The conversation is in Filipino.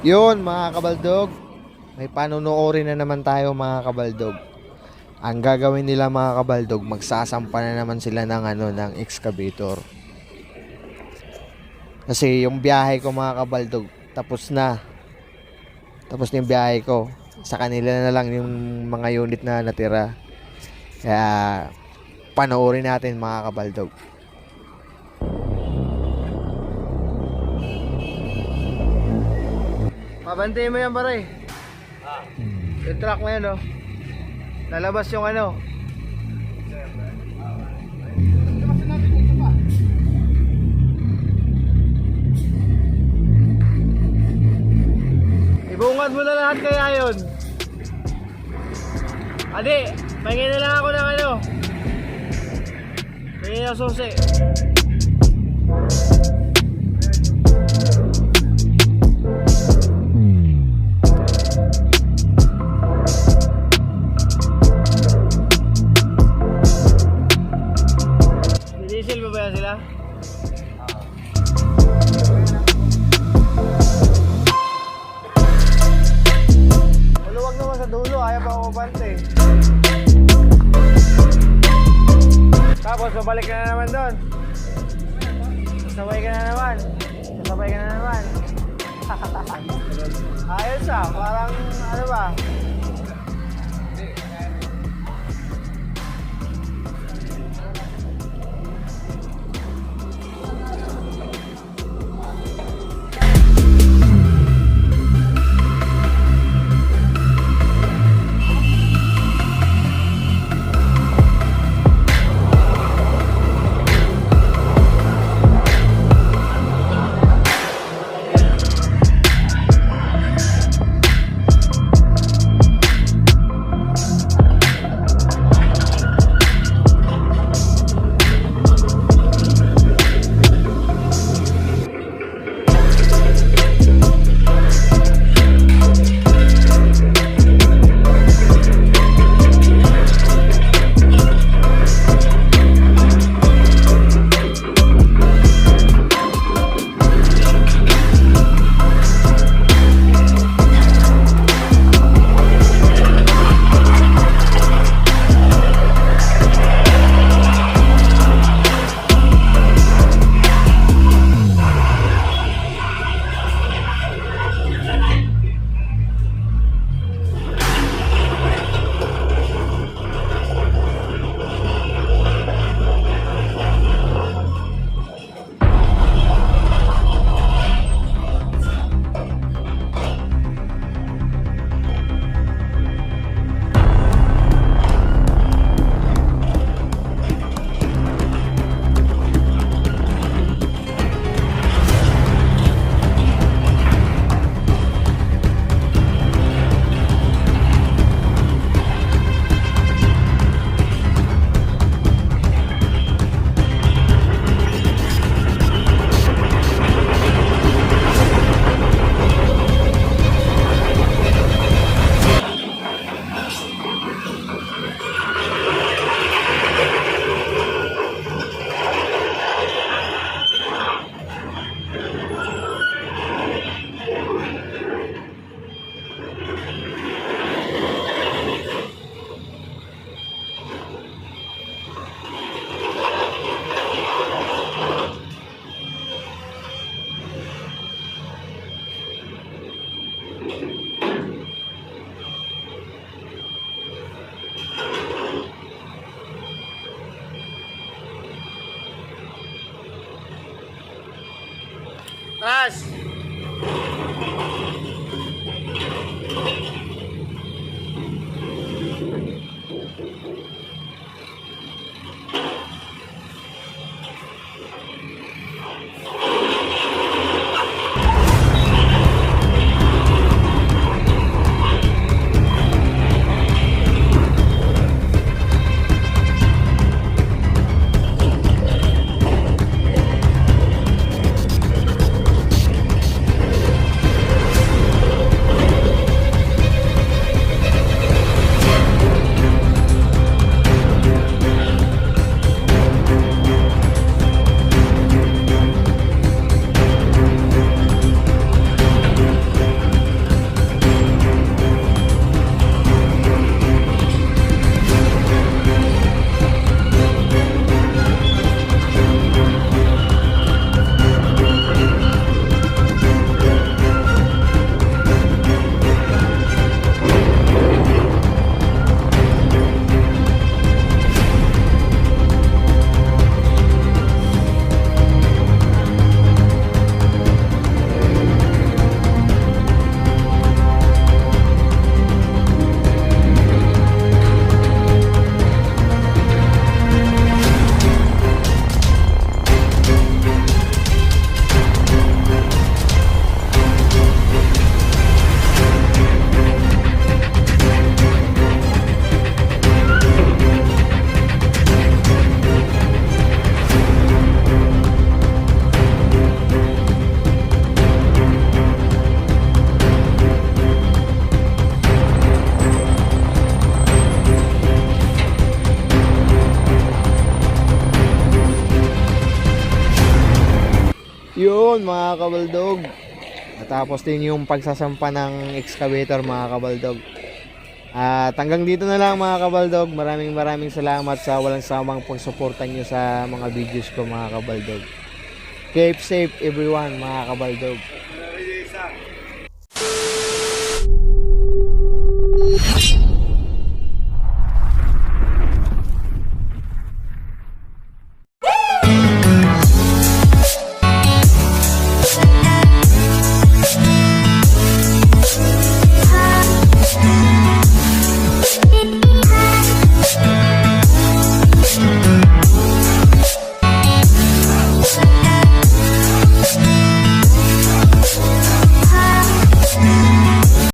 Yun mga kabaldog, may panunuorin na naman tayo mga kabaldog. Ang gagawin nila mga kabaldog, magsasampa na naman sila ng ng excavator. Kasi yung biyahe ko mga kabaldog, tapos na. Tapos na yung biyahe ko. Sa kanila na lang yung mga unit na natira. Kaya panoorin natin mga kabaldog. Pabantayin mo yan pare. Yung truck mo yan, oh. Lalabas yung ibungad mo na lahat kaya yun. Adi, pahingin na lang ako ng pahingin ng susi. Diesel ba ba yan sila? Maluwag naman sa dulo, ayaw pa kumabante. Tapos babalik ka na naman doon. Sasabay ka na naman. Sasabay ka na naman. Ayos parang ba? Taas! Yun mga kabaldog. Natapos din yung pagsasampa ng excavator mga kabaldog. At hanggang dito na lang mga kabaldog. Maraming salamat sa walang sawang pagsuporta nyo sa mga videos ko mga kabaldog. Keep safe everyone mga kabaldog.